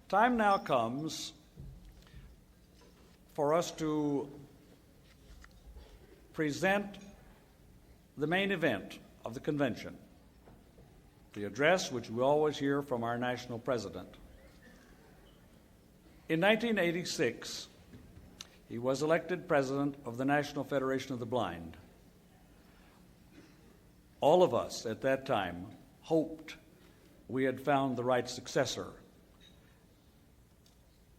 Time now comes for us to present the main event of the convention, the address which we always hear from our national president. In 1986, he was elected president of the National Federation of the Blind. All of us at that time hoped we had found the right successor.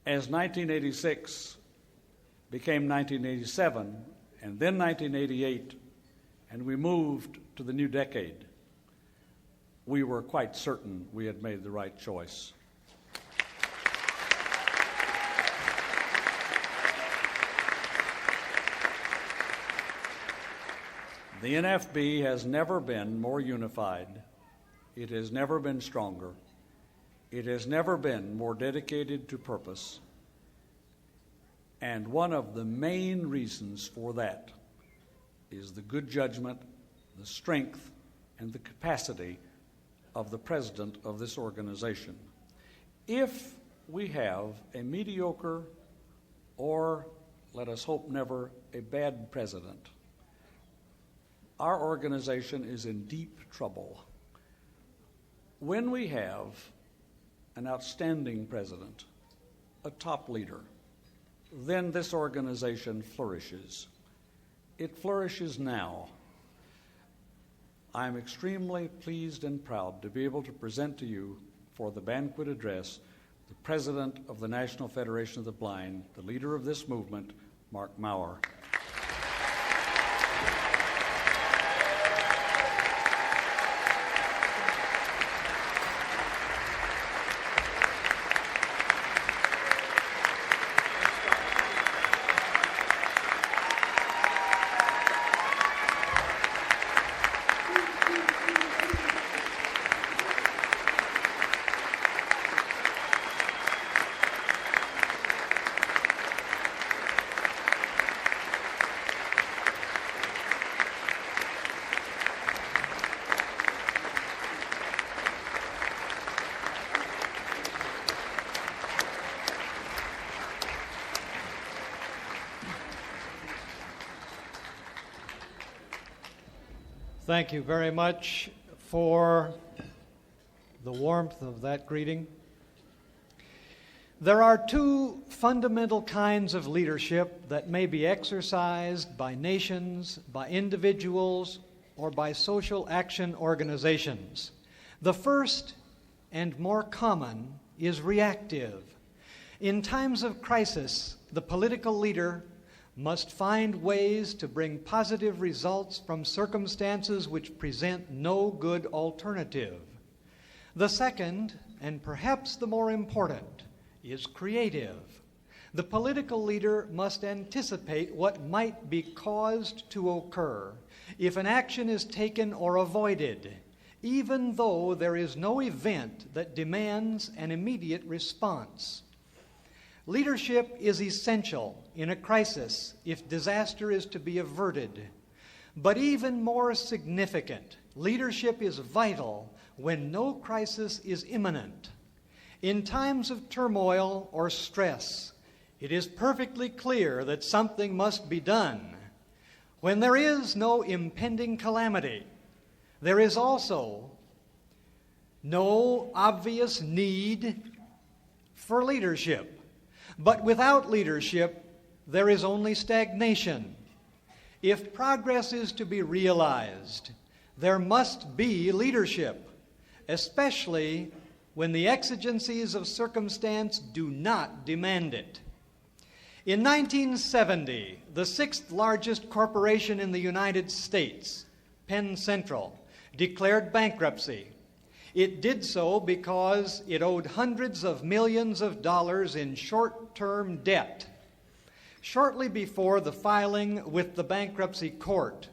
As 1986 became 1987, and then 1988, and we moved to the new decade, we were quite certain we had made the right choice. The NFB has never been more unified. It has never been stronger. It has never been more dedicated to purpose. And one of the main reasons for that is the good judgment, the strength, and the capacity of the president of this organization. If we have a mediocre, or let us hope never, a bad president, our organization is in deep trouble. When we have an outstanding president, a top leader, then this organization flourishes. It flourishes now. I'm extremely pleased and proud to be able to present to you for the banquet address the President of the National Federation of the Blind, the leader of this movement, Marc Maurer. Thank you very much for the warmth of that greeting. There are two fundamental kinds of leadership that may be exercised by nations, by individuals, or by social action organizations. The first and more common is reactive. In times of crisis, the political leader must find ways to bring positive results from circumstances which present no good alternative. The second, and perhaps the more important, is creative. The political leader must anticipate what might be caused to occur if an action is taken or avoided, even though there is no event that demands an immediate response. Leadership is essential in a crisis if disaster is to be averted. But even more significant, leadership is vital when no crisis is imminent. In times of turmoil or stress, it is perfectly clear that something must be done. When there is no impending calamity, there is also no obvious need for leadership. But without leadership, there is only stagnation. If progress is to be realized, there must be leadership, especially when the exigencies of circumstance do not demand it. In 1970, the sixth largest corporation in the United States, Penn Central, declared bankruptcy. It did so because it owed hundreds of millions of dollars in short-term debt. Shortly before the filing with the bankruptcy court,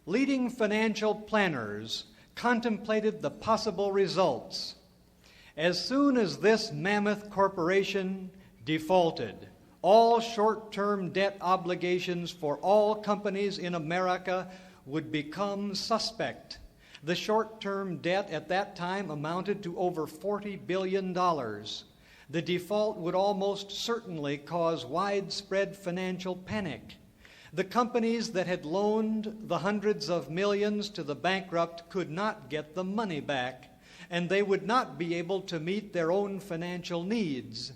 leading financial planners contemplated the possible results. As soon as this mammoth corporation defaulted, all short-term debt obligations for all companies in America would become suspect. The short-term debt at that time amounted to over $40 billion. The default would almost certainly cause widespread financial panic. The companies that had loaned the hundreds of millions to the bankrupt could not get the money back, and they would not be able to meet their own financial needs.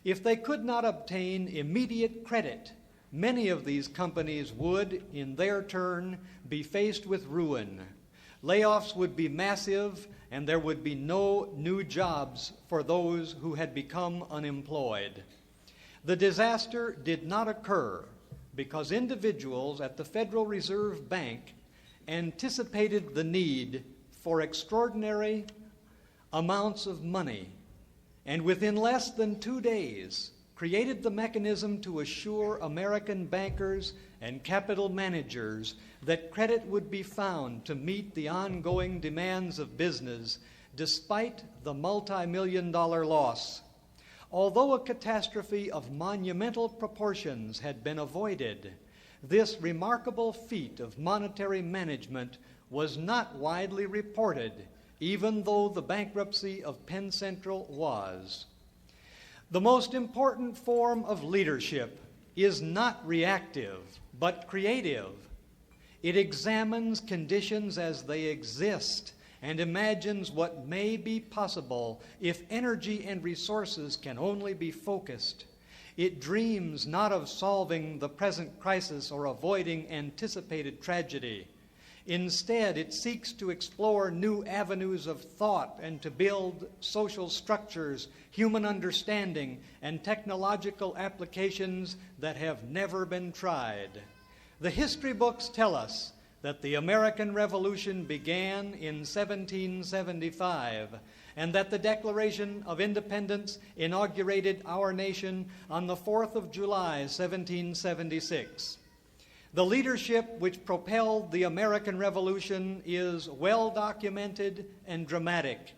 If they could not obtain immediate credit, many of these companies would, in their turn, be faced with ruin. Layoffs would be massive, and there would be no new jobs for those who had become unemployed. The disaster did not occur because individuals at the Federal Reserve Bank anticipated the need for extraordinary amounts of money, and within less than 2 days created the mechanism to assure American bankers and capital managers that credit would be found to meet the ongoing demands of business despite the multi-million-dollar loss. Although a catastrophe of monumental proportions had been avoided, this remarkable feat of monetary management was not widely reported, even though the bankruptcy of Penn Central was. The most important form of leadership is not reactive, but creative. It examines conditions as they exist and imagines what may be possible if energy and resources can only be focused. It dreams not of solving the present crisis or avoiding anticipated tragedy. Instead, it seeks to explore new avenues of thought and to build social structures, human understanding, and technological applications that have never been tried. The history books tell us that the American Revolution began in 1775 and that the Declaration of Independence inaugurated our nation on the 4th of July, 1776. The leadership which propelled the American Revolution is well documented and dramatic.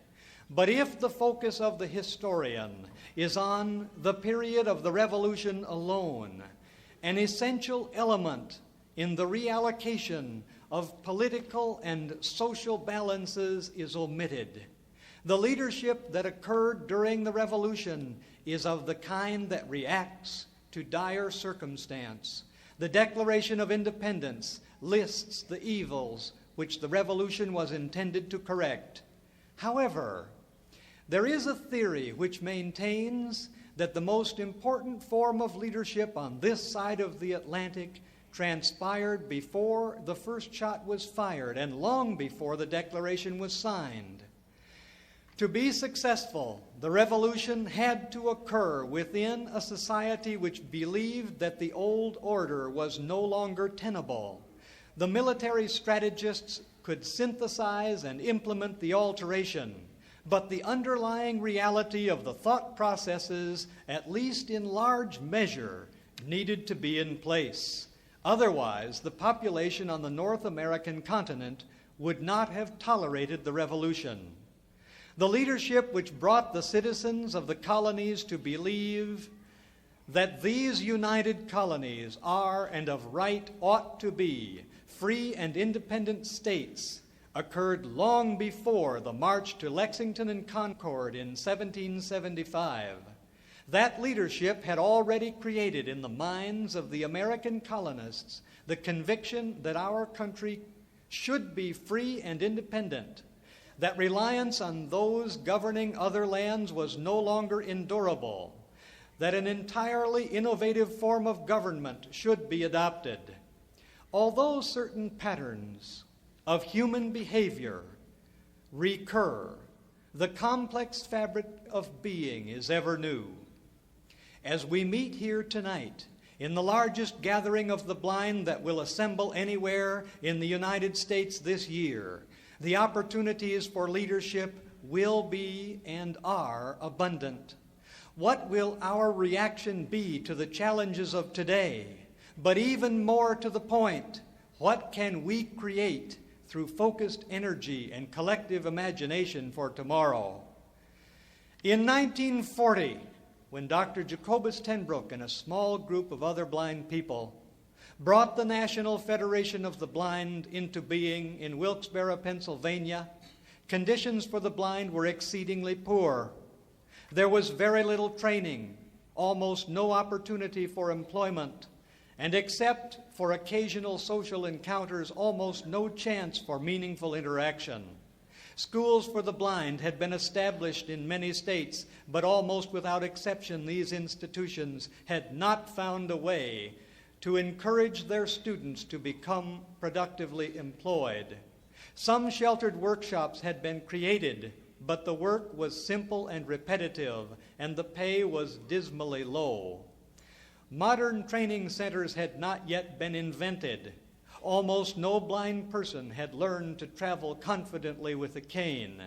But if the focus of the historian is on the period of the Revolution alone, an essential element in the reallocation of political and social balances is omitted. The leadership that occurred during the Revolution is of the kind that reacts to dire circumstance. The Declaration of Independence lists the evils which the Revolution was intended to correct. However, there is a theory which maintains that the most important form of leadership on this side of the Atlantic transpired before the first shot was fired and long before the Declaration was signed. To be successful, the revolution had to occur within a society which believed that the old order was no longer tenable. The military strategists could synthesize and implement the alteration, but the underlying reality of the thought processes, at least in large measure, needed to be in place. Otherwise, the population on the North American continent would not have tolerated the revolution. The leadership which brought the citizens of the colonies to believe that these united colonies are and of right ought to be free and independent states occurred long before the march to Lexington and Concord in 1775. That leadership had already created in the minds of the American colonists the conviction that our country should be free and independent, that reliance on those governing other lands was no longer endurable, that an entirely innovative form of government should be adopted. Although certain patterns of human behavior recur, the complex fabric of being is ever new. As we meet here tonight, in the largest gathering of the blind that will assemble anywhere in the United States this year, the opportunities for leadership will be and are abundant. What will our reaction be to the challenges of today? But even more to the point, what can we create through focused energy and collective imagination for tomorrow? In 1940, when Dr. Jacobus tenBroek and a small group of other blind people brought the National Federation of the Blind into being in Wilkes-Barre, Pennsylvania, conditions for the blind were exceedingly poor. There was very little training, almost no opportunity for employment, and except for occasional social encounters, almost no chance for meaningful interaction. Schools for the blind had been established in many states, but almost without exception, these institutions had not found a way to encourage their students to become productively employed. Some sheltered workshops had been created, but the work was simple and repetitive, and the pay was dismally low. Modern training centers had not yet been invented. Almost no blind person had learned to travel confidently with a cane.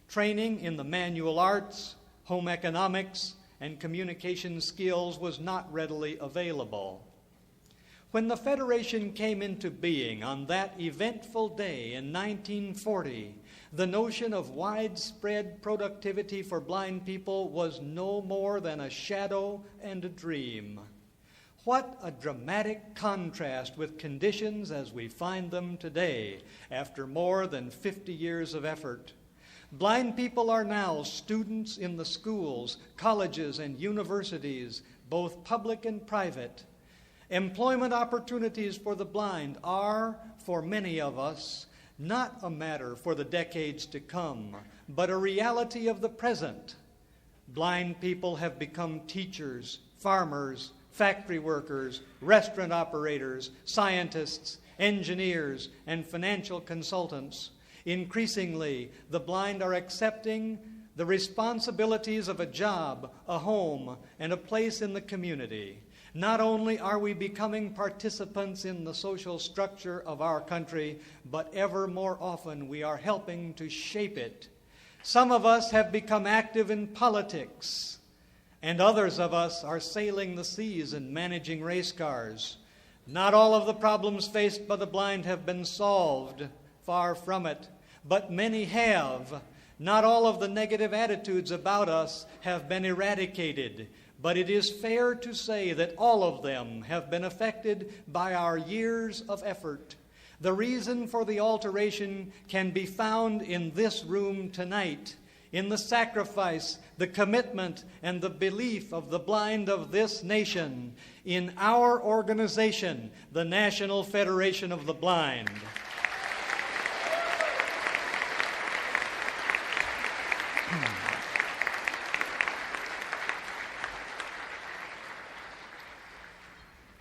Training in the manual arts, home economics, and communication skills was not readily available. When the Federation came into being on that eventful day in 1940, the notion of widespread productivity for blind people was no more than a shadow and a dream. What a dramatic contrast with conditions as we find them today, after more than 50 years of effort. Blind people are now students in the schools, colleges, and universities, both public and private. Employment opportunities for the blind are, for many of us, not a matter for the decades to come, but a reality of the present. Blind people have become teachers, farmers, factory workers, restaurant operators, scientists, engineers, and financial consultants. Increasingly, the blind are accepting the responsibilities of a job, a home, and a place in the community. Not only are we becoming participants in the social structure of our country, but ever more often we are helping to shape it. Some of us have become active in politics, and others of us are sailing the seas and managing race cars. Not all of the problems faced by the blind have been solved, far from it, but many have. Not all of the negative attitudes about us have been eradicated, but it is fair to say that all of them have been affected by our years of effort. The reason for the alteration can be found in this room tonight, in the sacrifice, the commitment, and the belief of the blind of this nation, in our organization, the National Federation of the Blind.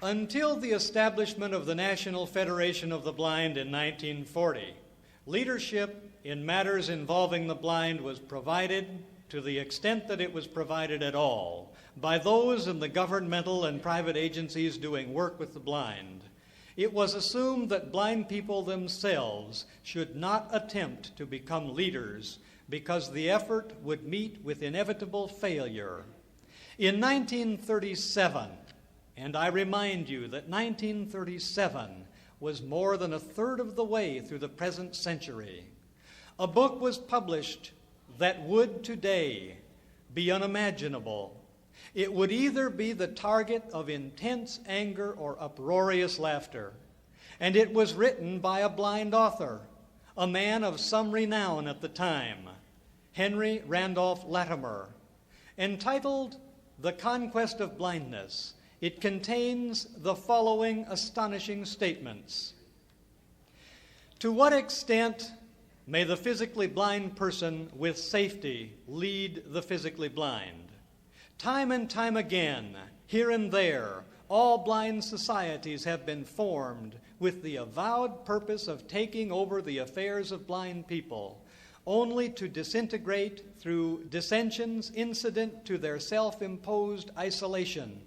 Until the establishment of the National Federation of the Blind in 1940, leadership in matters involving the blind was provided, to the extent that it was provided at all, by those in the governmental and private agencies doing work with the blind. It was assumed that blind people themselves should not attempt to become leaders because the effort would meet with inevitable failure. In 1937, and I remind you that 1937 was more than a third of the way through the present century, a book was published that would today be unimaginable. It would either be the target of intense anger or uproarious laughter. And it was written by a blind author, a man of some renown at the time, Henry Randolph Latimer, entitled The Conquest of Blindness. It contains the following astonishing statements. To what extent may the physically blind person with safety lead the physically blind? Time and time again, here and there, all blind societies have been formed with the avowed purpose of taking over the affairs of blind people, only to disintegrate through dissensions incident to their self-imposed isolation.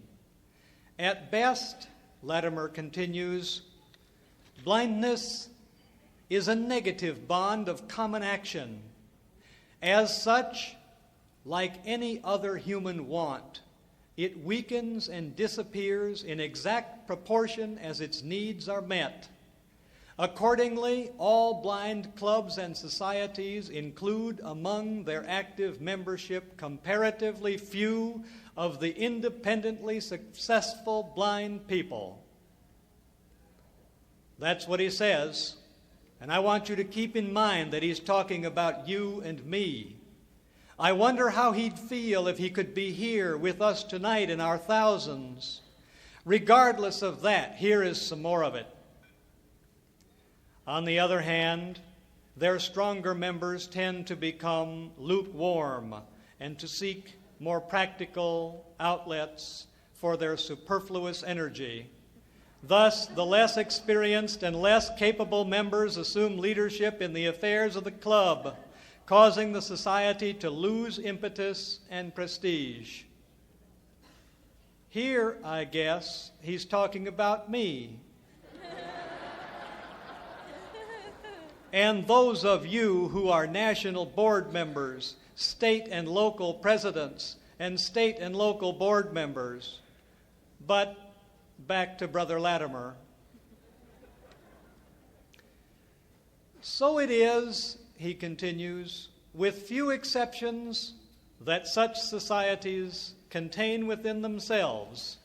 At best, Latimer continues, blindness is a negative bond of common action. As such, like any other human want, it weakens and disappears in exact proportion as its needs are met. Accordingly, all blind clubs and societies include among their active membership comparatively few of the independently successful blind people. That's what he says, and I want you to keep in mind that he's talking about you and me. I wonder how he'd feel if he could be here with us tonight in our thousands. Regardless of that, here is some more of it. On the other hand, their stronger members tend to become lukewarm and to seek more practical outlets for their superfluous energy. Thus, the less experienced and less capable members assume leadership in the affairs of the club, causing the society to lose impetus and prestige. Here, I guess, he's talking about me. And those of you who are national board members, state and local presidents, and state and local board members. But back to Brother Latimer. So it is, he continues, with few exceptions, that such societies contain within themselves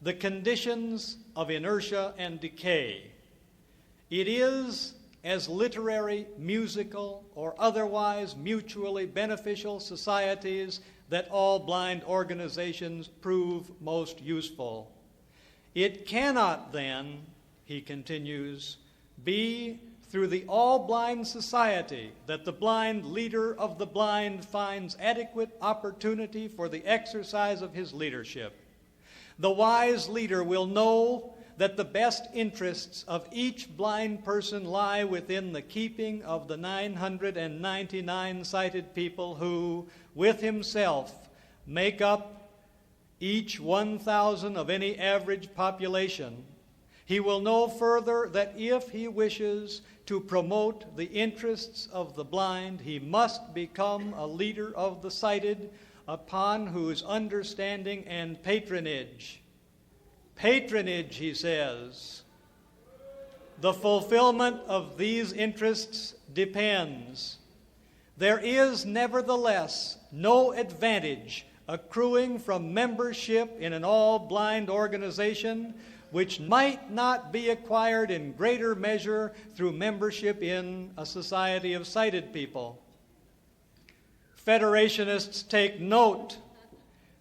the conditions of inertia and decay. It is as literary, musical, or otherwise mutually beneficial societies that all blind organizations prove most useful. It cannot then, he continues, be through the all-blind society that the blind leader of the blind finds adequate opportunity for the exercise of his leadership. The wise leader will know that the best interests of each blind person lie within the keeping of the 999 sighted people who, with himself, make up each 1,000 of any average population. He will know further that if he wishes to promote the interests of the blind, he must become a leader of the sighted, upon whose understanding and patronage, he says, the fulfillment of these interests depends. There is nevertheless no advantage accruing from membership in an all-blind organization which might not be acquired in greater measure through membership in a society of sighted people. Federationists take note.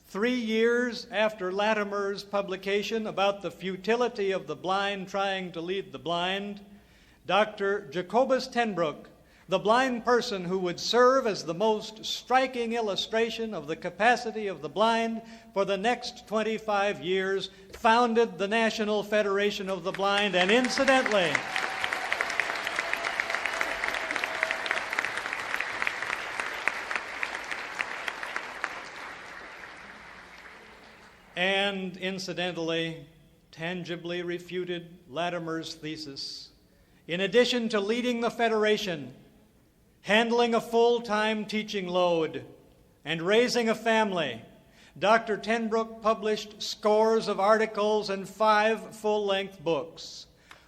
3 years after Latimer's publication about the futility of the blind trying to lead the blind, Dr. Jacobus tenBroek, the blind person who would serve as the most striking illustration of the capacity of the blind for the next 25 years, founded the National Federation of the Blind, and incidentally, tangibly refuted Latimer's thesis. In addition to leading the Federation, handling a full-time teaching load, and raising a family, Dr. tenBroek published scores of articles and 5 full-length books.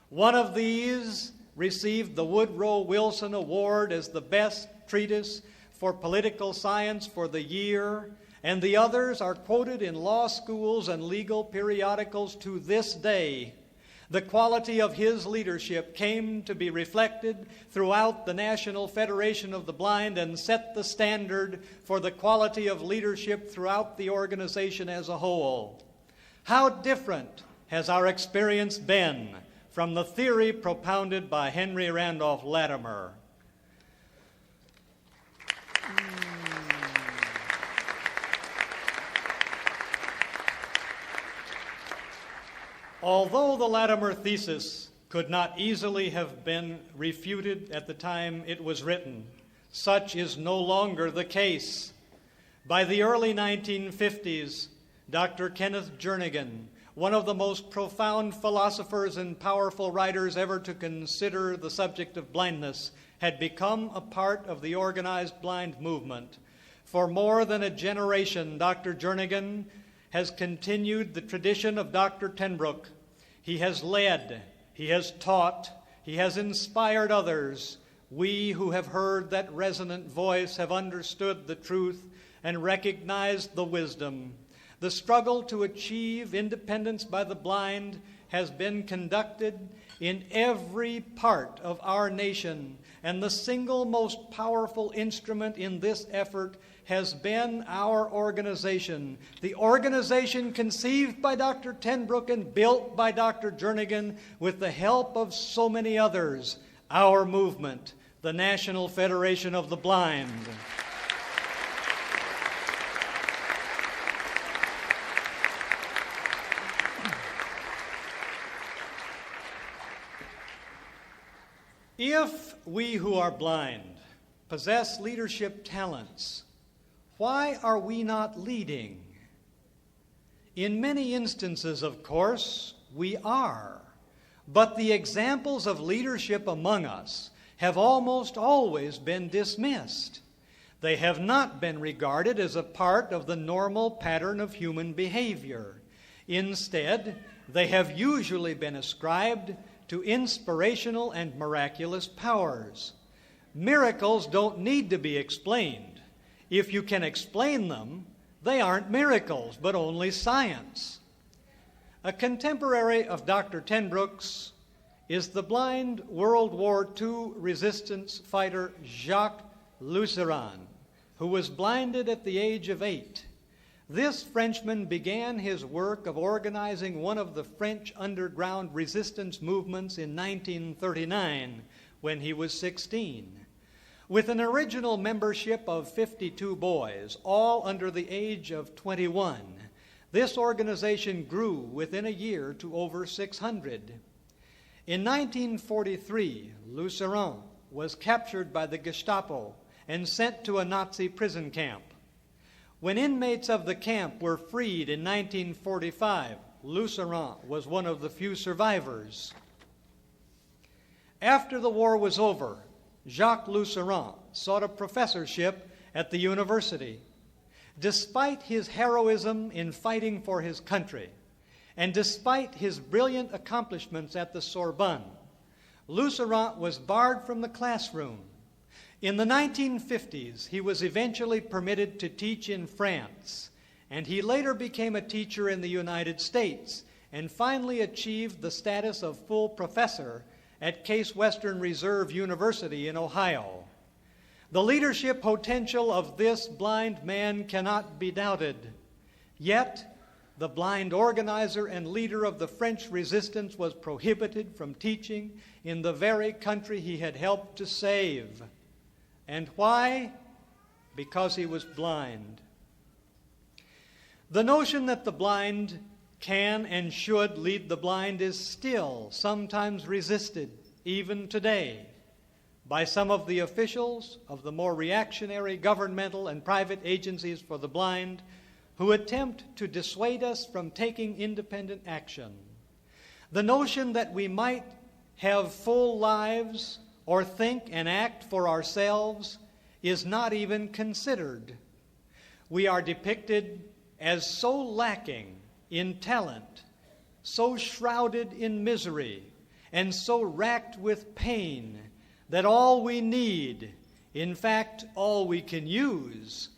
One of these received the Woodrow Wilson Award as the best treatise for political science for the year, and the others are quoted in law schools and legal periodicals to this day. The quality of his leadership came to be reflected throughout the National Federation of the Blind and set the standard for the quality of leadership throughout the organization as a whole. How different has our experience been from the theory propounded by Henry Randolph Latimer? Although the Latimer thesis could not easily have been refuted at the time it was written, such is no longer the case. By the early 1950s, Dr. Kenneth Jernigan, one of the most profound philosophers and powerful writers ever to consider the subject of blindness, had become a part of the organized blind movement. For more than a generation, Dr. Jernigan has continued the tradition of Dr. tenBroek. He has led, he has taught, he has inspired others. We who have heard that resonant voice have understood the truth and recognized the wisdom. The struggle to achieve independence by the blind has been conducted in every part of our nation, and the single most powerful instrument in this effort has been our organization. The organization conceived by Dr. tenBroek and built by Dr. Jernigan with the help of so many others, our movement, the National Federation of the Blind. If we who are blind possess leadership talents, why are we not leading? In many instances, of course, we are. But the examples of leadership among us have almost always been dismissed. They have not been regarded as a part of the normal pattern of human behavior. Instead, they have usually been ascribed to inspirational and miraculous powers. Miracles don't need to be explained. If you can explain them, they aren't miracles, but only science. A contemporary of Dr. tenBroek's is the blind World War II resistance fighter Jacques Lucéran, who was blinded at the age of 8. This Frenchman began his work of organizing one of the French underground resistance movements in 1939 when he was 16. With an original membership of 52 boys, all under the age of 21, this organization grew within a year to over 600. In 1943, Lucéran was captured by the Gestapo and sent to a Nazi prison camp. When inmates of the camp were freed in 1945, Lucéran was one of the few survivors. After the war was over, Jacques Lucéran sought a professorship at the university. Despite his heroism in fighting for his country, and despite his brilliant accomplishments at the Sorbonne, Lucéran was barred from the classroom. In the 1950s, he was eventually permitted to teach in France, and he later became a teacher in the United States, and finally achieved the status of full professor at Case Western Reserve University in Ohio. The leadership potential of this blind man cannot be doubted. Yet, the blind organizer and leader of the French resistance was prohibited from teaching in the very country he had helped to save. And why? Because he was blind. The notion that the blind can and should lead the blind is still sometimes resisted, even today, by some of the officials of the more reactionary governmental and private agencies for the blind who attempt to dissuade us from taking independent action. The notion that we might have full lives or think and act for ourselves is not even considered. We are depicted as so lacking in talent, so shrouded in misery, and so racked with pain that all we need, in fact, all we can use,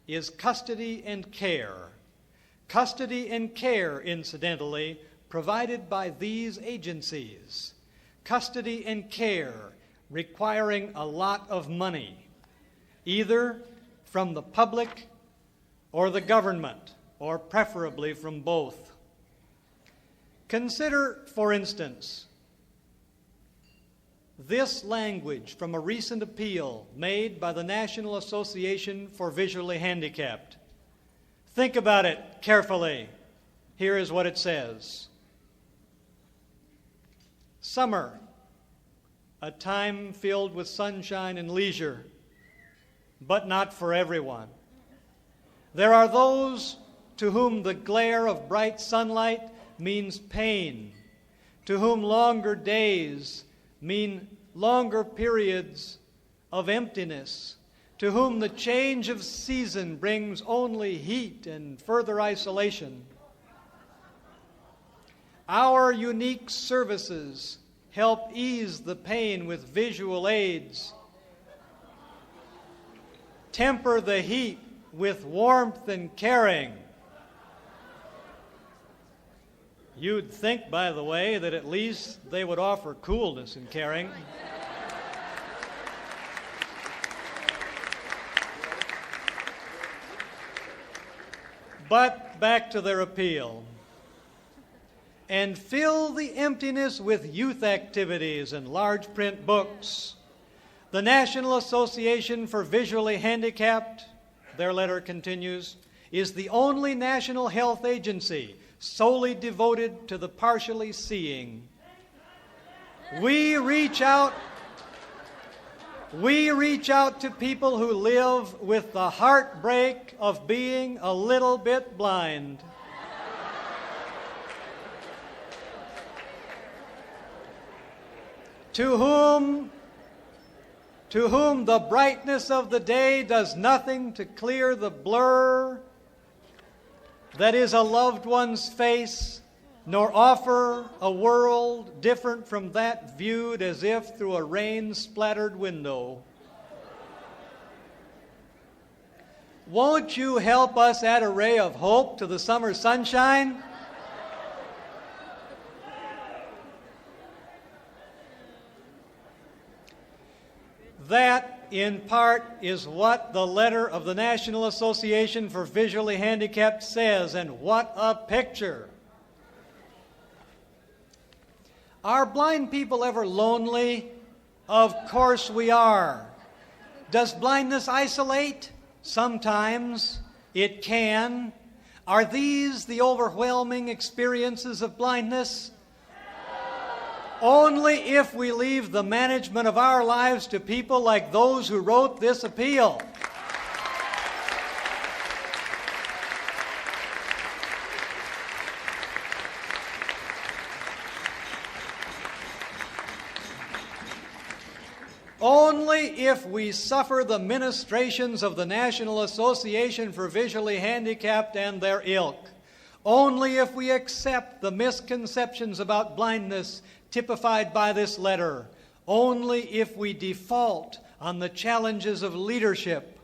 is custody and care. Custody and care, incidentally, provided by these agencies. Custody and care requiring a lot of money, either from the public or the government, or preferably from both. Consider, for instance, this language from a recent appeal made by the National Association for Visually Handicapped. Think about it carefully. Here is what it says. Summer, a time filled with sunshine and leisure, but not for everyone. There are those to whom the glare of bright sunlight means pain, to whom longer days mean longer periods of emptiness, to whom the change of season brings only heat and further isolation. Our unique services help ease the pain with visual aids, temper the heat with warmth and caring. You'd think, by the way, that at least they would offer coolness and caring. But back to their appeal. And fill the emptiness with youth activities and large print books. The National Association for Visually Handicapped, their letter continues, is the only national health agency solely devoted to the partially seeing. We reach out to people who live with the heartbreak of being a little bit blind. To whom the brightness of the day does nothing to clear the blur that is a loved one's face, nor offer a world different from that viewed as if through a rain-splattered window. Won't you help us add a ray of hope to the summer sunshine? That, in part, is what the letter of the National Association for Visually Handicapped says, and what a picture. Are blind people ever lonely? Of course we are. Does blindness isolate? Sometimes it can. Are these the overwhelming experiences of blindness? Only if we leave the management of our lives to people like those who wrote this appeal. Only if we suffer the ministrations of the National Association for Visually Handicapped and their ilk. Only if we accept the misconceptions about blindness typified by this letter. Only if we default on the challenges of leadership.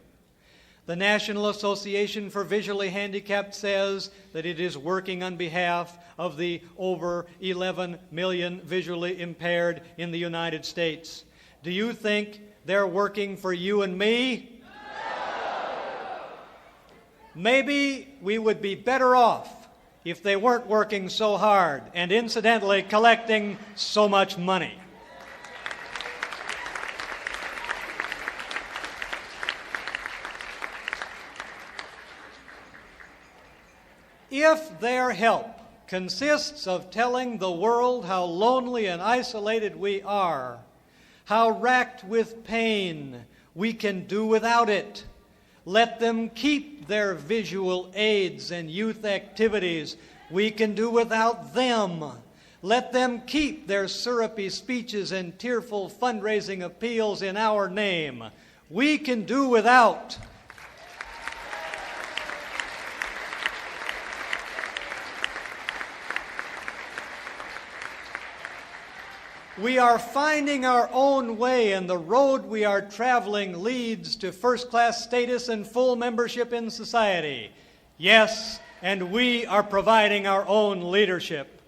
The National Association for Visually Handicapped says that it is working on behalf of the over 11 million visually impaired in the United States. Do you think they're working for you and me? Maybe we would be better off if they weren't working so hard and incidentally collecting so much money. If their help consists of telling the world how lonely and isolated we are, how racked with pain we can do without it, let them keep their visual aids and youth activities. We can do without them. Let them keep their syrupy speeches and tearful fundraising appeals in our name. We can do without. We are finding our own way, and the road we are traveling leads to first-class status and full membership in society. Yes, and we are providing our own leadership.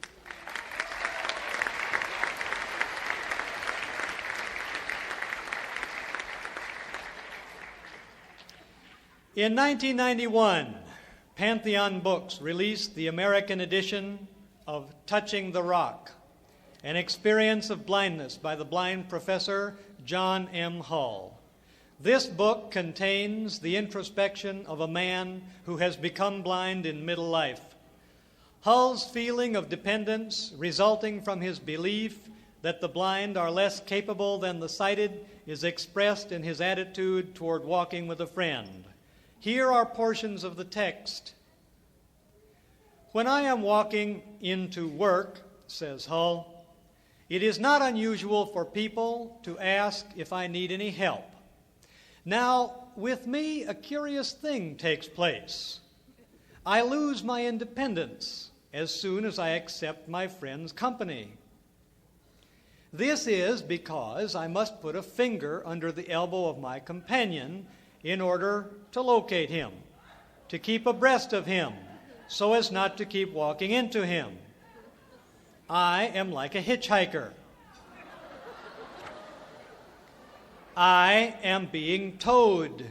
In 1991, Pantheon Books released the American edition of Touching the Rock, An Experience of Blindness by the blind professor John M. Hull. This book contains the introspection of a man who has become blind in middle life. Hull's feeling of dependence resulting from his belief that the blind are less capable than the sighted is expressed in his attitude toward walking with a friend. Here are portions of the text. When I am walking into work, says Hull, it is not unusual for people to ask if I need any help. Now, with me, a curious thing takes place. I lose my independence as soon as I accept my friend's company. This is because I must put a finger under the elbow of my companion in order to locate him, to keep abreast of him, so as not to keep walking into him. I am like a hitchhiker. I am being towed.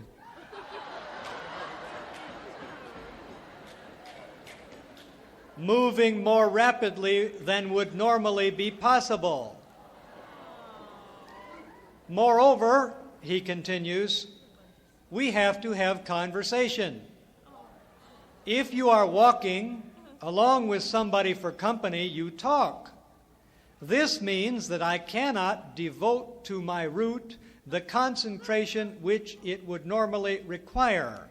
Moving more rapidly than would normally be possible. Moreover, he continues, we have to have conversation. If you are walking along with somebody for company, you talk. This means that I cannot devote to my route the concentration which it would normally require.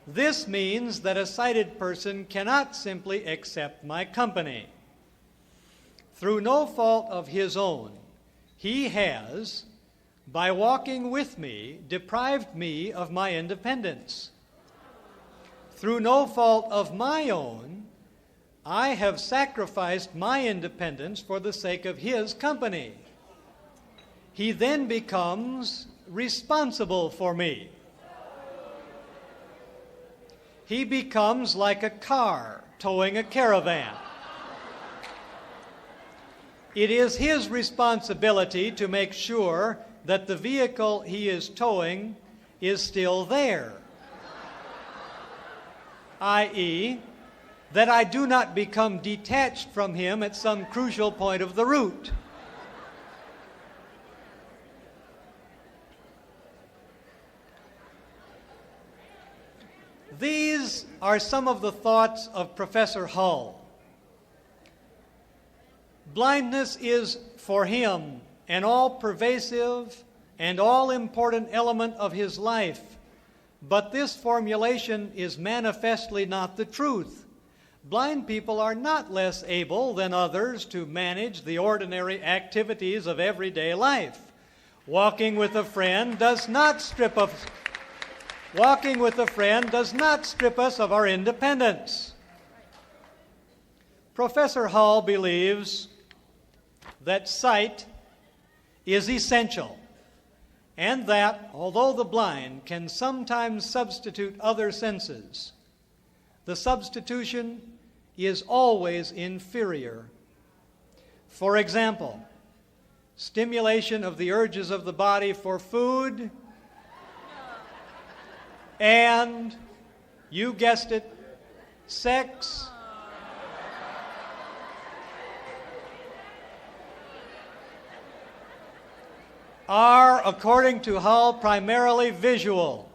This means that a sighted person cannot simply accept my company. Through no fault of his own, he has, by walking with me, deprived me of my independence. Through no fault of my own, I have sacrificed my independence for the sake of his company. He then becomes responsible for me. He becomes like a car towing a caravan. It is his responsibility to make sure that the vehicle he is towing is still there, i.e., that I do not become detached from him at some crucial point of the route. These are some of the thoughts of Professor Hull. Blindness is, for him, an all-pervasive and all-important element of his life, but this formulation is manifestly not the truth. Blind people are not less able than others to manage the ordinary activities of everyday life. Walking with a friend does not strip us of our independence. Professor Hull believes that sight is essential, and that, although the blind can sometimes substitute other senses, the substitution is always inferior. For example, stimulation of the urges of the body for food and, you guessed it, sex are, according to Hull, primarily visual.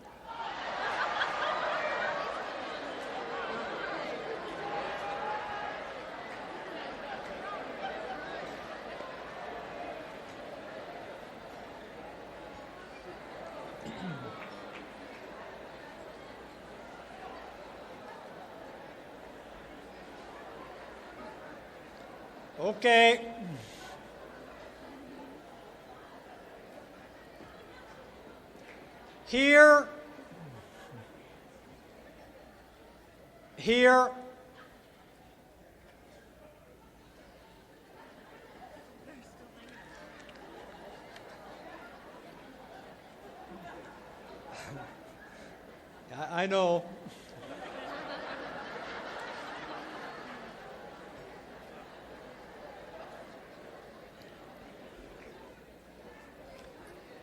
Okay. Here, I know.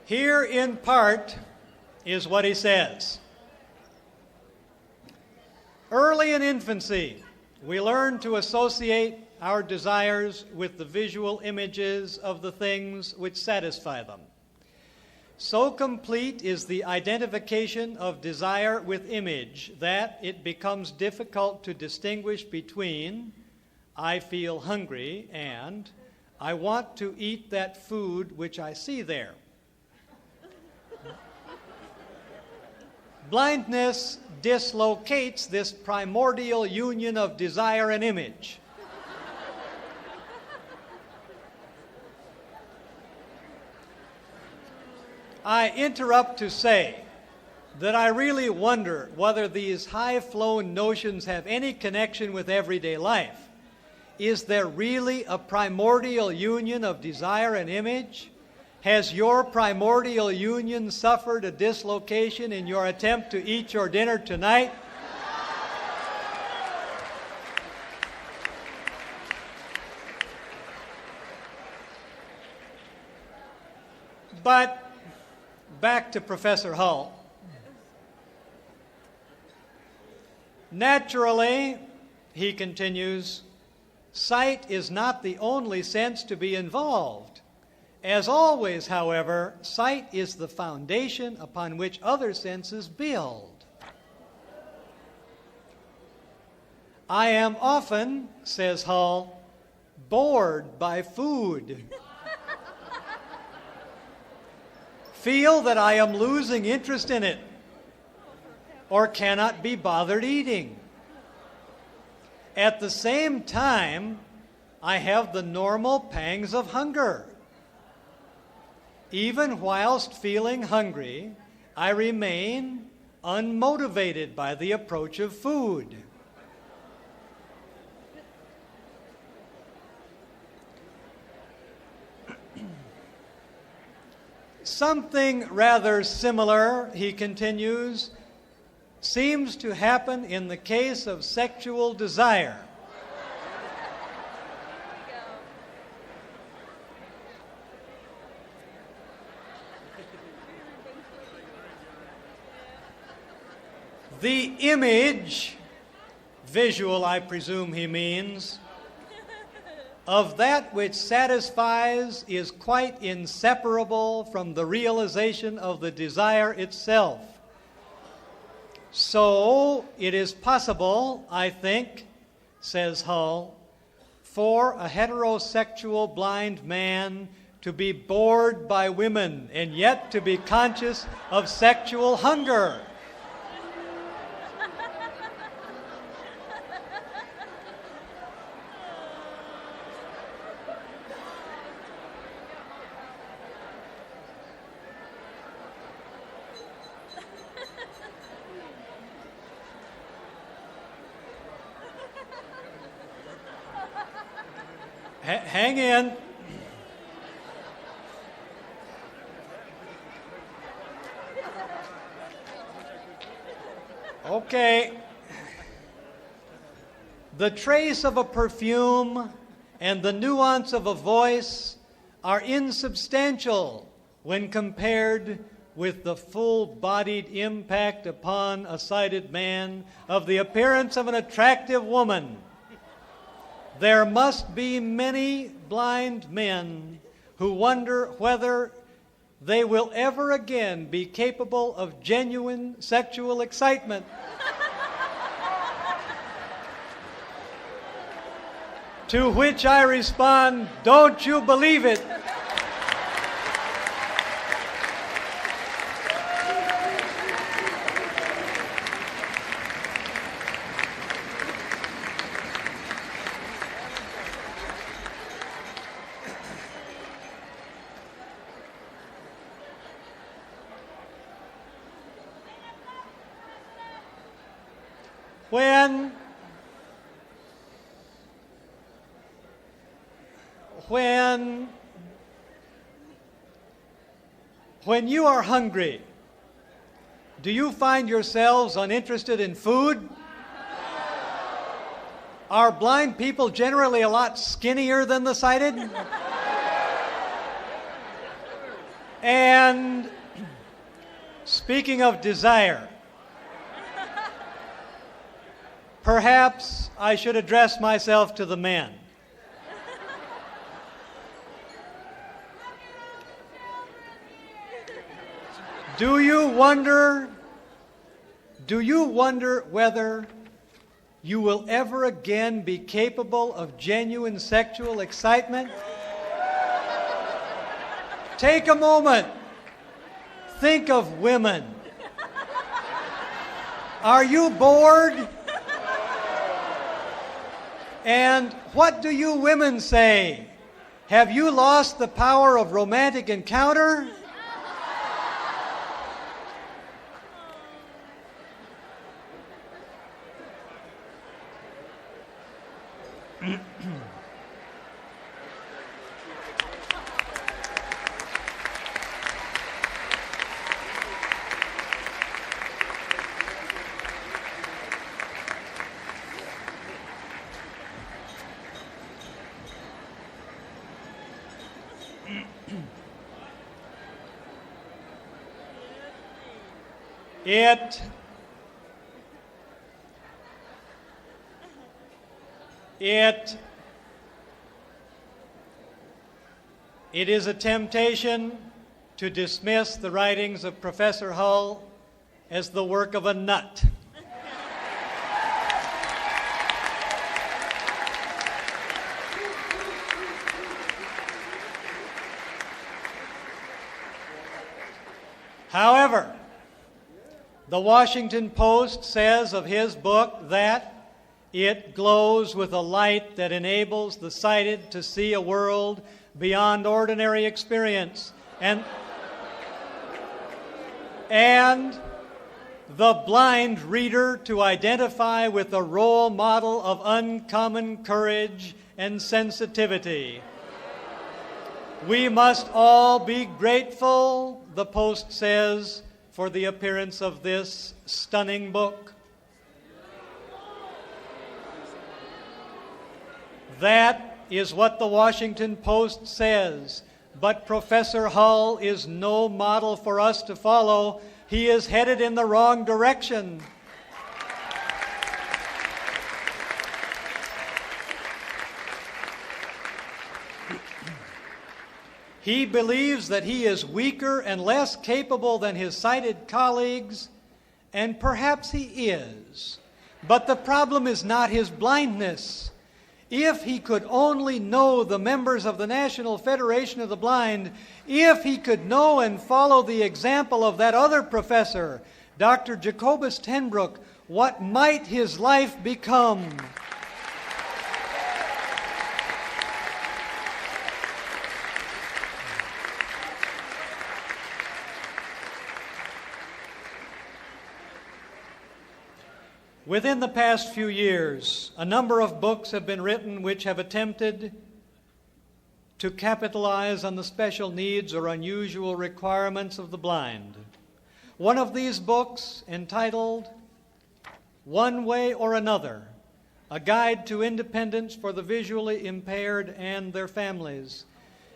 Here, in part, is what he says. Early in infancy, we learn to associate our desires with the visual images of the things which satisfy them. So complete is the identification of desire with image that it becomes difficult to distinguish between I feel hungry and I want to eat that food which I see there. Blindness dislocates this primordial union of desire and image. I interrupt to say that I really wonder whether these high-flown notions have any connection with everyday life. Is there really a primordial union of desire and image? Has your primordial union suffered a dislocation in your attempt to eat your dinner tonight? But back to Professor Hull. Naturally, he continues, sight is not the only sense to be involved. As always, however, sight is the foundation upon which other senses build. I am often, says Hull, bored by food. Feel that I am losing interest in it, or cannot be bothered eating. At the same time, I have the normal pangs of hunger. Even whilst feeling hungry, I remain unmotivated by the approach of food. Something rather similar, he continues, seems to happen in the case of sexual desire. The image, visual I presume he means, of that which satisfies is quite inseparable from the realization of the desire itself. So it is possible, I think, says Hull, for a heterosexual blind man to be bored by women and yet to be conscious of sexual hunger. Hang in. Okay. The trace of a perfume and the nuance of a voice are insubstantial when compared with the full-bodied impact upon a sighted man of the appearance of an attractive woman. There must be many blind men who wonder whether they will ever again be capable of genuine sexual excitement. To which I respond, don't you believe it? When you are hungry, do you find yourselves uninterested in food? Are blind people generally a lot skinnier than the sighted? And speaking of desire, perhaps I should address myself to the men. Do you wonder whether you will ever again be capable of genuine sexual excitement? Take a moment. Think of women. Are you bored? And what do you women say? Have you lost the power of romantic encounter? It is a temptation to dismiss the writings of Professor Hull as the work of a nut. However, the Washington Post says of his book that it glows with a light that enables the sighted to see a world beyond ordinary experience, and the blind reader to identify with a role model of uncommon courage and sensitivity. We must all be grateful, the Post says, for the appearance of this stunning book. That is what the Washington Post says, but Professor Hull is no model for us to follow. He is headed in the wrong direction. He believes that he is weaker and less capable than his sighted colleagues, and perhaps he is. But the problem is not his blindness. If he could only know the members of the National Federation of the Blind, if he could know and follow the example of that other professor, Dr. Jacobus tenBroek, what might his life become? Within the past few years, a number of books have been written which have attempted to capitalize on the special needs or unusual requirements of the blind. One of these books, entitled One Way or Another, A Guide to Independence for the Visually Impaired and Their Families,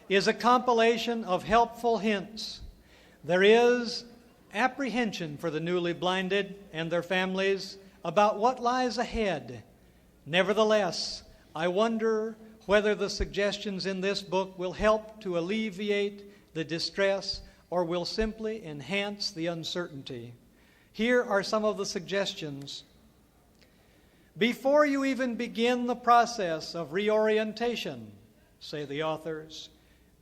is a compilation of helpful hints. There is apprehension for the newly blinded and their families about what lies ahead. Nevertheless, I wonder whether the suggestions in this book will help to alleviate the distress or will simply enhance the uncertainty. Here are some of the suggestions. Before you even begin the process of reorientation, say the authors,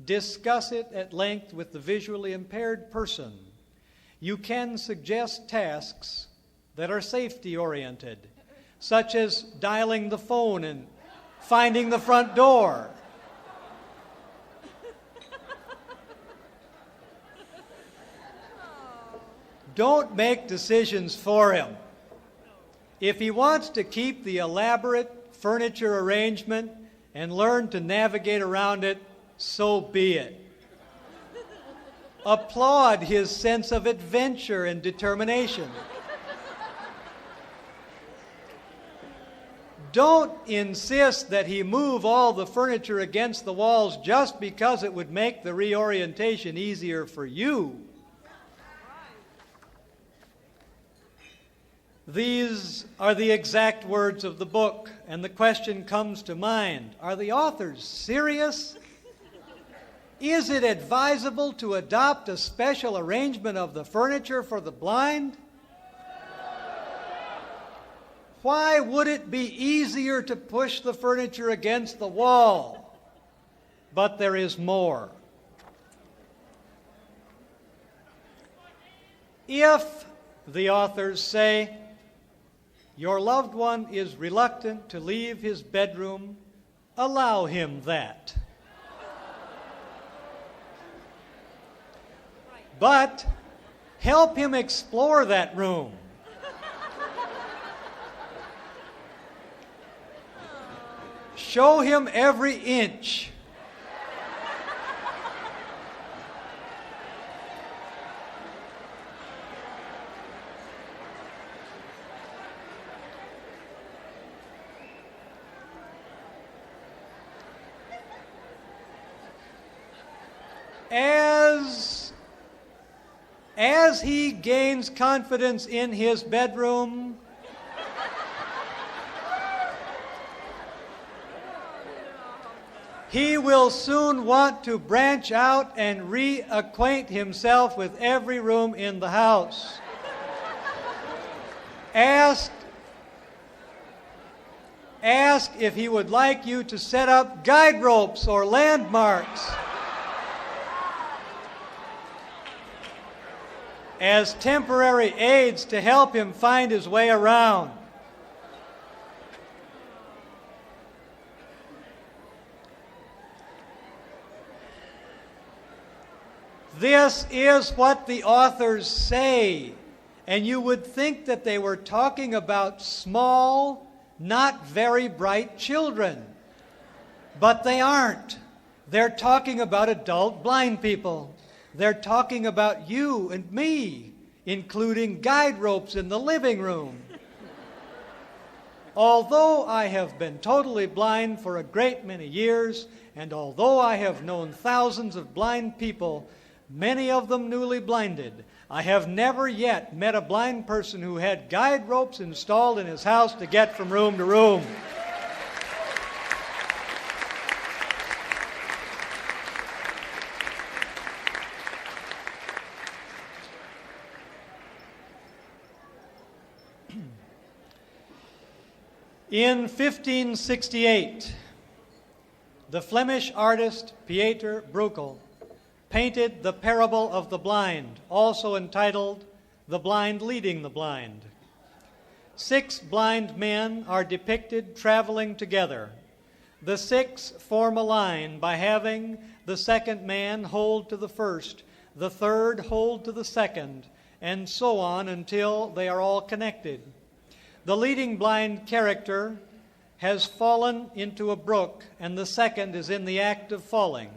discuss it at length with the visually impaired person. You can suggest tasks that are safety-oriented, such as dialing the phone and finding the front door. Don't make decisions for him. If he wants to keep the elaborate furniture arrangement and learn to navigate around it, so be it. Applaud his sense of adventure and determination. Don't insist that he move all the furniture against the walls just because it would make the reorientation easier for you. These are the exact words of the book, and the question comes to mind, are the authors serious? Is it advisable to adopt a special arrangement of the furniture for the blind? Why would it be easier to push the furniture against the wall? But there is more. If, the authors say, your loved one is reluctant to leave his bedroom, allow him that. But help him explore that room. Show him every inch. As he gains confidence in his bedroom, he will soon want to branch out and reacquaint himself with every room in the house. Ask if he would like you to set up guide ropes or landmarks as temporary aids to help him find his way around. This is what the authors say, and you would think that they were talking about small, not very bright children. But they aren't. They're talking about adult blind people. They're talking about you and me, including guide ropes in the living room. Although I have been totally blind for a great many years, and although I have known thousands of blind people, many of them newly blinded, I have never yet met a blind person who had guide ropes installed in his house to get from room to room. In 1568, the Flemish artist Pieter Bruegel painted the parable of the blind, also entitled The Blind Leading the Blind. 6 blind men are depicted traveling together. The 6 form a line by having the second man hold to the first, the third hold to the second, and so on until they are all connected. The leading blind character has fallen into a brook, and the second is in the act of falling.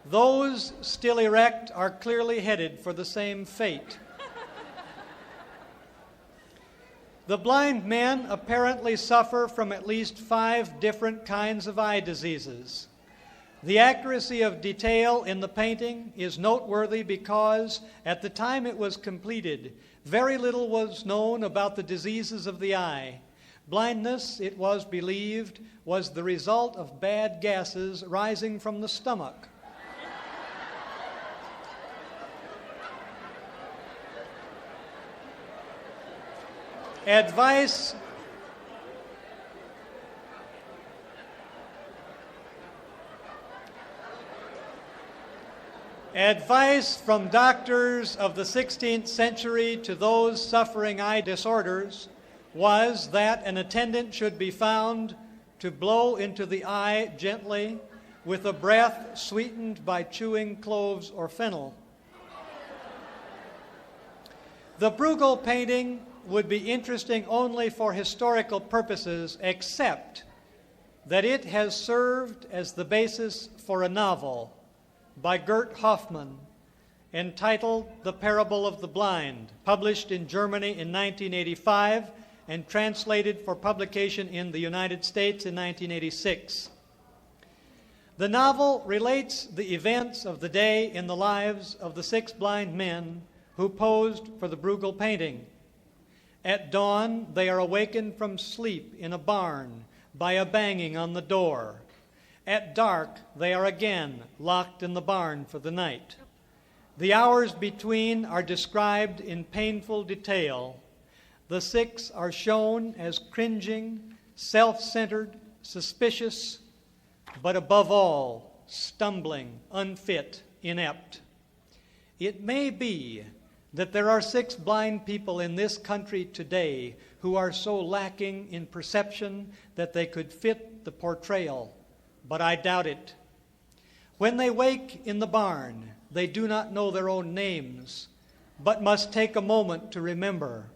Those still erect are clearly headed for the same fate. The blind men apparently suffer from at least 5 different kinds of eye diseases. The accuracy of detail in the painting is noteworthy because at the time it was completed, very little was known about the diseases of the eye. Blindness, it was believed, was the result of bad gases rising from the stomach. Advice from doctors of the 16th century to those suffering eye disorders was that an attendant should be found to blow into the eye gently with a breath sweetened by chewing cloves or fennel. The Bruegel painting would be interesting only for historical purposes, except that it has served as the basis for a novel by Gert Hoffmann entitled The Parable of the Blind, published in Germany in 1985 and translated for publication in the United States in 1986. The novel relates the events of the day in the lives of the 6 blind men who posed for the Bruegel painting. At dawn, they are awakened from sleep in a barn by a banging on the door. At dark, they are again locked in the barn for the night. The hours between are described in painful detail. The 6 are shown as cringing, self-centered, suspicious, but above all, stumbling, unfit, inept. It may be that there are 6 blind people in this country today who are so lacking in perception that they could fit the portrayal, but I doubt it. When they wake in the barn, they do not know their own names, but must take a moment to remember.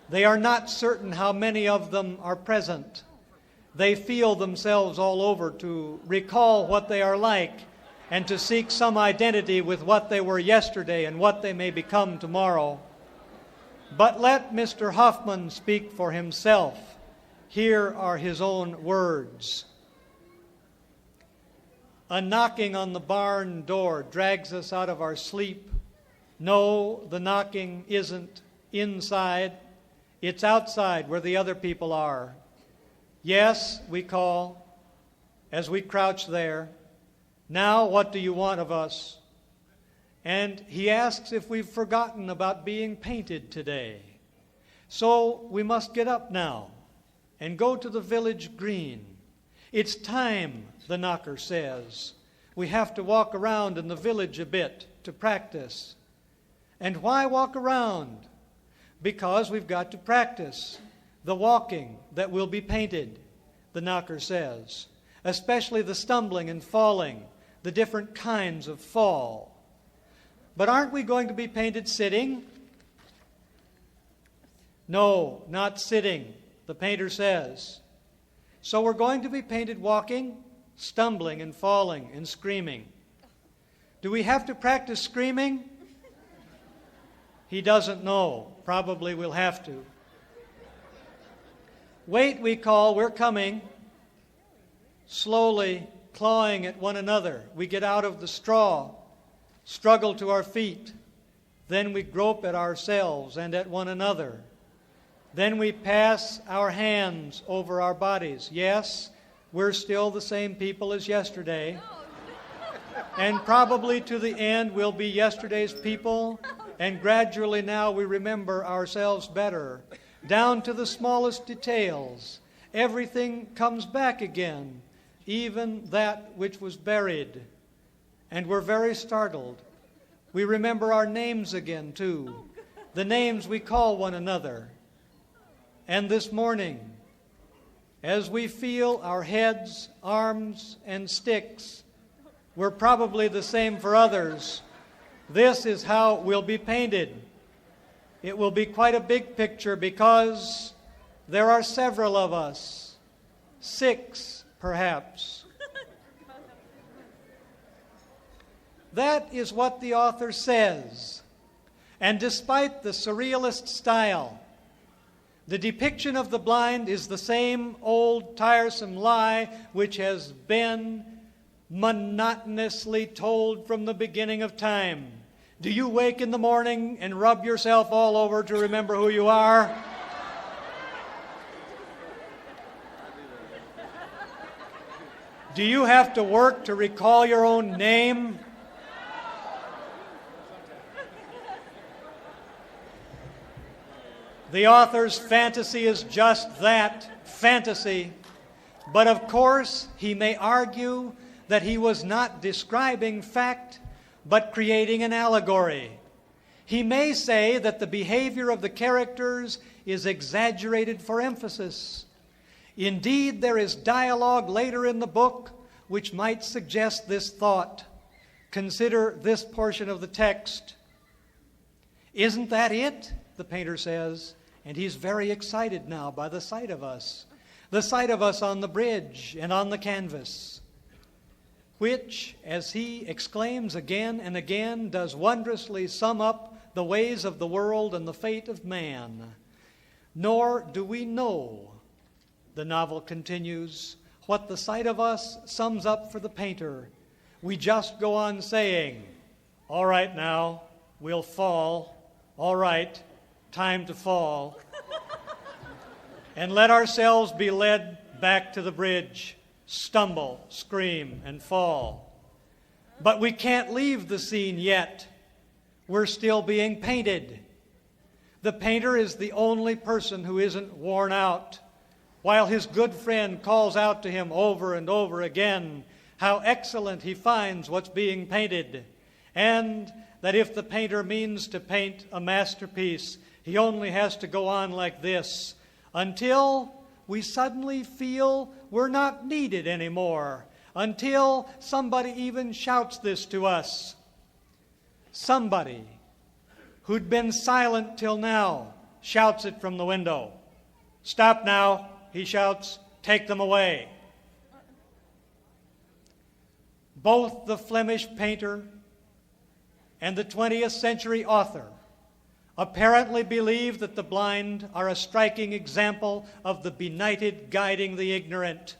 They are not certain how many of them are present. They feel themselves all over to recall what they are like and to seek some identity with what they were yesterday and what they may become tomorrow. But let Mr. Hoffmann speak for himself. Here are his own words. A knocking on the barn door drags us out of our sleep No, the knocking isn't inside. It's outside where the other people are. Yes, we call as we crouch there. Now, what do you want of us? And he asks if we've forgotten about being painted today. So we must get up now and go to the village green. It's time, the knocker says. We have to walk around in the village a bit to practice. And why walk around? Because we've got to practice the walking that will be painted, the knocker says, especially the stumbling and falling, the different kinds of fall. But aren't we going to be painted sitting? No, not sitting, the painter says. So we're going to be painted walking, stumbling and falling and screaming. Do we have to practice screaming? He doesn't know. Probably we'll have to. Wait, we call, we're coming. Slowly clawing at one another, we get out of the straw, struggle to our feet. Then we grope at ourselves and at one another. Then we pass our hands over our bodies. Yes, we're still the same people as yesterday. And probably to the end we'll be yesterday's people. And gradually now we remember ourselves better. Down to the smallest details. Everything comes back again, even that which was buried. And we're very startled. We remember our names again, too. The names we call one another. And this morning, as we feel our heads, arms, and sticks, we're probably the same for others. This is how we'll be painted. It will be quite a big picture because there are several of us. 6, perhaps. That is what the author says. And despite the surrealist style, the depiction of the blind is the same old tiresome lie which has been monotonously told from the beginning of time. Do you wake in the morning and rub yourself all over to remember who you are? Do you have to work to recall your own name? The author's fantasy is just that, fantasy. But of course, he may argue that he was not describing fact, but creating an allegory. He may say that the behavior of the characters is exaggerated for emphasis. Indeed, there is dialogue later in the book which might suggest this thought. Consider this portion of the text. Isn't that it? The painter says. And he's very excited now by the sight of us. The sight of us on the bridge and on the canvas, which, as he exclaims again and again, does wondrously sum up the ways of the world and the fate of man. Nor do we know, the novel continues, what the sight of us sums up for the painter. We just go on saying, all right now, we'll fall. All right, time to fall. And let ourselves be led back to the bridge, stumble, scream, and fall. But we can't leave the scene yet. We're still being painted. The painter is the only person who isn't worn out, while his good friend calls out to him over and over again how excellent he finds what's being painted, and that if the painter means to paint a masterpiece, he only has to go on like this until we suddenly feel we're not needed anymore, until somebody even shouts this to us. Somebody who'd been silent till now shouts it from the window. Stop now, he shouts, take them away. Both the Flemish painter and the 20th century author apparently believe that the blind are a striking example of the benighted guiding the ignorant.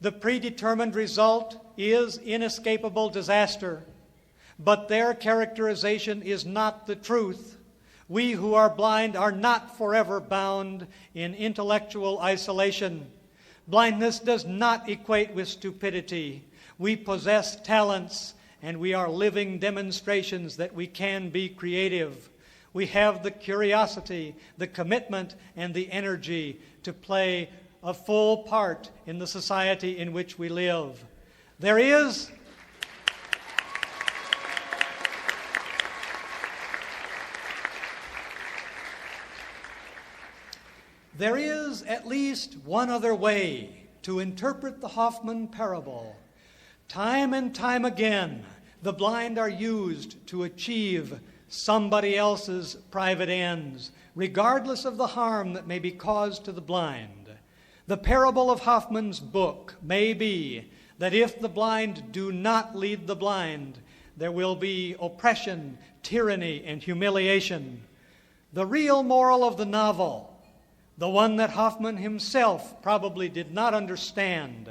The predetermined result is inescapable disaster. but their characterization is not the truth. We who are blind are not forever bound in intellectual isolation. Blindness does not equate with stupidity. We possess talents, and we are living demonstrations that we can be creative. We have the curiosity, the commitment, and the energy to play a full part in the society in which we live. There is at least one other way to interpret the Hoffman parable. Time and time again, the blind are used to achieve somebody else's private ends, regardless of the harm that may be caused to the blind. The parable of Hoffman's book may be that if the blind do not lead the blind, there will be oppression, tyranny, and humiliation. The real moral of the novel, the one that Hoffman himself probably did not understand,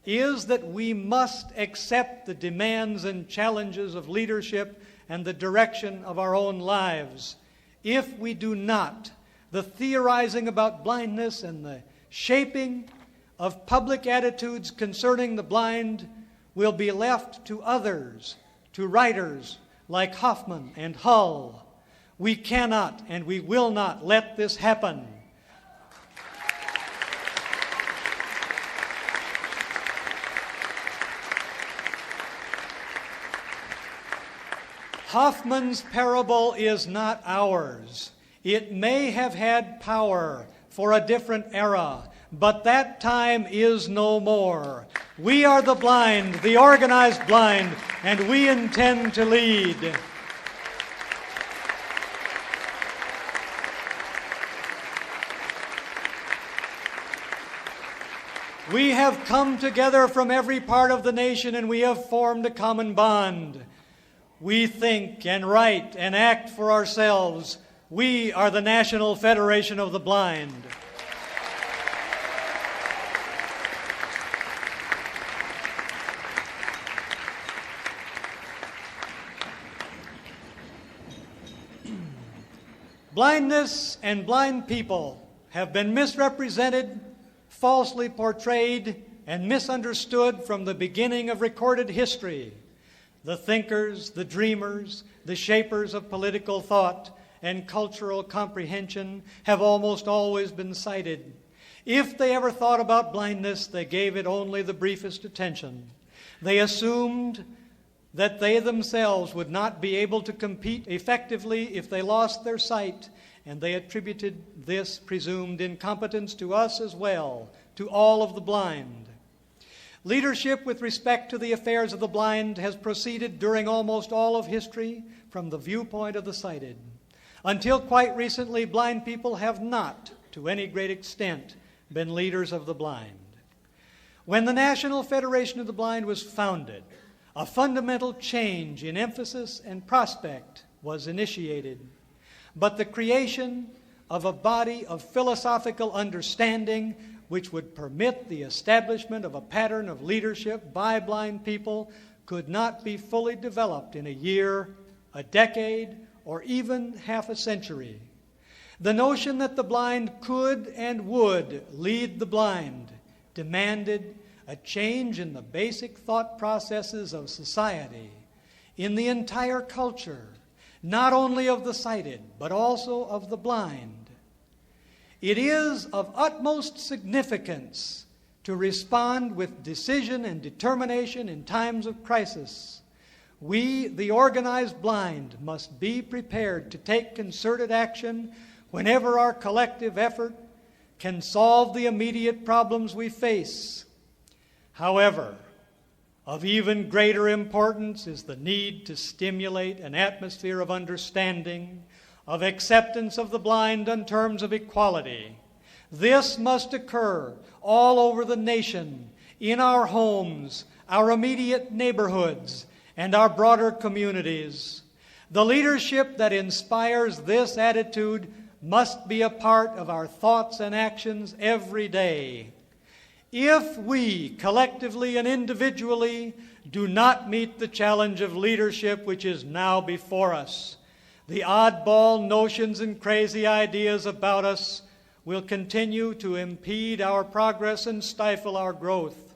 is that we must accept the demands and challenges of leadership and the direction of our own lives. If we do not, the theorizing about blindness and the shaping of public attitudes concerning the blind will be left to others, to writers like Hoffman and Hull. We cannot and we will not let this happen. Hoffman's parable is not ours. It may have had power for a different era, but that time is no more. We are the blind, the organized blind, and we intend to lead. We have come together from every part of the nation, and we have formed a common bond. We think and write and act for ourselves. We are the National Federation of the Blind. Blindness and blind people have been misrepresented, falsely portrayed, and misunderstood from the beginning of recorded history. The thinkers, the dreamers, the shapers of political thought and cultural comprehension have almost always been cited. If they ever thought about blindness, they gave it only the briefest attention. They assumed that they themselves would not be able to compete effectively if they lost their sight, and they attributed this presumed incompetence to us as well, to all of the blind. Leadership with respect to the affairs of the blind has proceeded during almost all of history from the viewpoint of the sighted. Until quite recently, blind people have not, to any great extent, been leaders of the blind. When the National Federation of the Blind was founded, a fundamental change in emphasis and prospect was initiated. But the creation of a body of philosophical understanding which would permit the establishment of a pattern of leadership by blind people could not be fully developed in a year, a decade, or even half a century. The notion that the blind could and would lead the blind demanded a change in the basic thought processes of society, in the entire culture, not only of the sighted, but also of the blind. It is of utmost significance to respond with decision and determination in times of crisis. We, the organized blind, must be prepared to take concerted action whenever our collective effort can solve the immediate problems we face. However, of even greater importance is the need to stimulate an atmosphere of understanding, of acceptance of the blind on terms of equality. This must occur all over the nation, in our homes, our immediate neighborhoods, and our broader communities. The leadership that inspires this attitude must be a part of our thoughts and actions every day. If we, collectively and individually, do not meet the challenge of leadership which is now before us, the oddball notions and crazy ideas about us will continue to impede our progress and stifle our growth.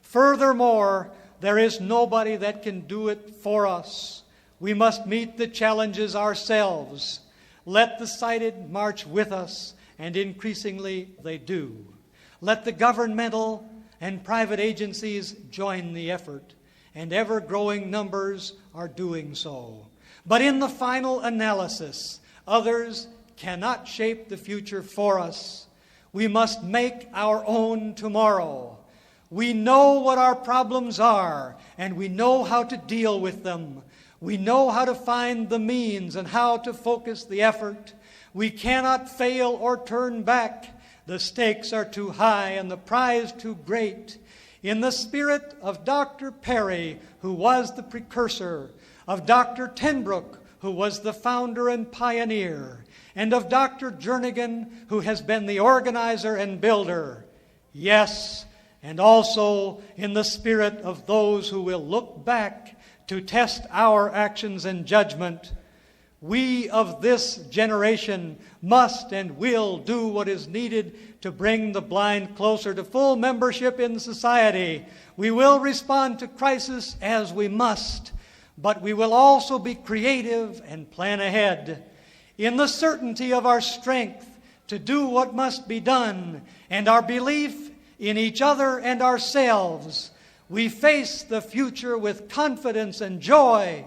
Furthermore, there is nobody that can do it for us. We must meet the challenges ourselves. Let the cited march with us, and increasingly they do. Let the governmental and private agencies join the effort, and ever-growing numbers are doing so. But in the final analysis, others cannot shape the future for us. We must make our own tomorrow. We know what our problems are, and we know how to deal with them. We know how to find the means and how to focus the effort. We cannot fail or turn back. The stakes are too high and the prize too great. In the spirit of Dr. Perry, who was the precursor, of Dr. tenBroek, who was the founder and pioneer, and of Dr. Jernigan, who has been the organizer and builder. Yes, and also in the spirit of those who will look back to test our actions and judgment, we of this generation must and will do what is needed to bring the blind closer to full membership in society. We will respond to crisis as we must, but we will also be creative and plan ahead. In the certainty of our strength to do what must be done and our belief in each other and ourselves, we face the future with confidence and joy.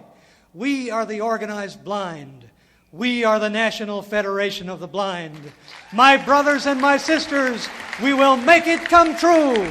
We are the organized blind. We are the National Federation of the Blind. My brothers and my sisters, we will make it come true.